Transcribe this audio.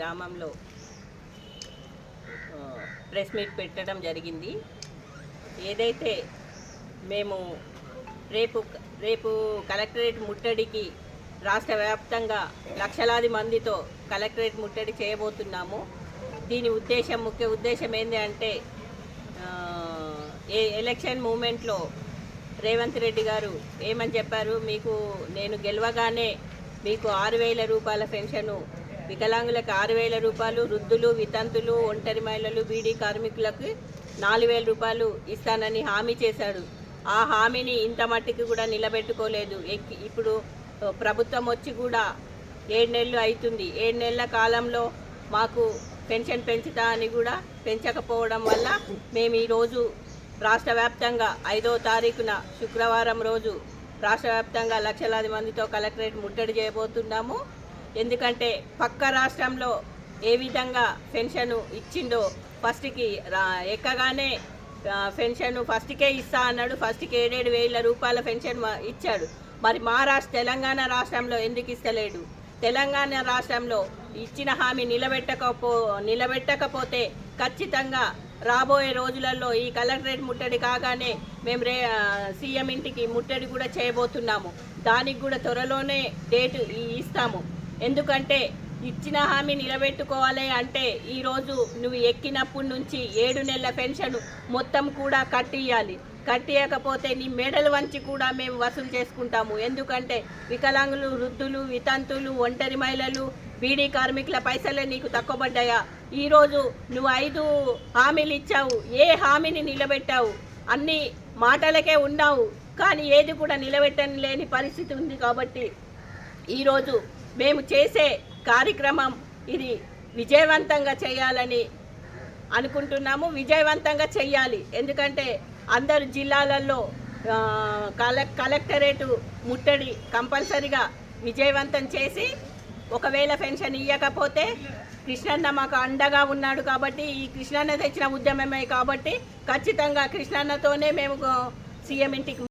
గ్రామంలో press meet పెట్టడం జరిగింది. ఏదైతే మేము రేపు కలెక్టరేట్ ముట్టడికి రాష్ట్ర వ్యాప్తంగా లక్షలాది మందితో కలెక్టరేట్ ముట్టడి చేయబోతున్నాము. దీని ముఖ్య ఉద్దేశం ఏంటి అంటే ఎలక్షన్ మూమెంట్లో రేవంత్ రెడ్డి గారు ఏమని చెప్పారు, నేను గెలవగానే మీకు 6,000 రూపాయల పెన్షను, వికలాంగులకు 6,000 రూపాయలు, వృద్ధులు, వితంతులు, ఒంటరి మహిళలు, బీడీ కార్మికులకు 4,000 రూపాయలు ఇస్తానని హామీ చేశాడు. ఆ హామీని ఇంత మట్టికి కూడా నిలబెట్టుకోలేదు. ఇప్పుడు ప్రభుత్వం వచ్చి కూడా 7 నెలలు అవుతుంది. 7 నెలల కాలంలో మాకు పెన్షన్ పెంచుతా అని కూడా పెంచకపోవడం వల్ల మేము ఈరోజు రాష్ట్ర వ్యాప్తంగా 5వ తారీఖున శుక్రవారం రోజు రాష్ట్ర వ్యాప్తంగా లక్షలాది మందితో కలెక్టరేట్ ముట్టడి చేయబోతున్నాము. ఎందుకంటే పక్క రాష్ట్రంలో ఏ విధంగా పెన్షన్ ఇచ్చిండో ఫస్ట్కి ఎక్కగానే పెన్షన్ ఫస్ట్కే ఇస్తా అన్నాడు. ఫస్ట్కి 7,000 రూపాయల పెన్షన్ ఇచ్చాడు. మరి తెలంగాణ రాష్ట్రంలో ఎందుకు ఇస్తలేడు? తెలంగాణ రాష్ట్రంలో ఇచ్చిన హామీ నిలబెట్టకపోతే ఖచ్చితంగా రాబోయే రోజులలో ఈ కలెక్టరేట్ ముట్టడి కాగానే మేము సీఎం ఇంటికి ముట్టడి కూడా చేయబోతున్నాము. దానికి కూడా త్వరలోనే డేట్ ఇస్తాము. ఎందుకంటే ఇచ్చిన హామీ నిలబెట్టుకోవాలి అంటే ఈరోజు నువ్వు ఎక్కినప్పటి నుంచి 7 నెలల పెన్షన్ మొత్తం కూడా కట్టియకపోతే నీ మెడలు వంచి కూడా మేము వసూలు చేసుకుంటాము. ఎందుకంటే వికలాంగులు, వృద్ధులు, వితంతులు, ఒంటరి మహిళలు, బీడీ కార్మికుల పైసలే నీకు తక్కువబడ్డాయా? ఈరోజు నువ్వు 5 హామీలు ఇచ్చావు, ఏ హామీని నిలబెట్టావు? అన్ని మాటలకే ఉన్నావు, కానీ ఏది కూడా నిలబెట్టలేని పరిస్థితి ఉంది. కాబట్టి ఈరోజు మేము చేసే కార్యక్రమం ఇది విజయవంతంగా చేయాలని అనుకుంటున్నాము. విజయవంతంగా చేయాలి. ఎందుకంటే అందరు జిల్లాలలో కలెక్టరేటు ముట్టడి కంపల్సరిగా విజయవంతం చేసి, ఒకవేళ పెన్షన్ ఇవ్వకపోతే కృష్ణన్న మాకు అండగా ఉన్నాడు కాబట్టి, ఈ కృష్ణన్న తెచ్చిన ఉద్యమమే కాబట్టి ఖచ్చితంగా కృష్ణన్నతోనే మేము సీఎం ఇంటికి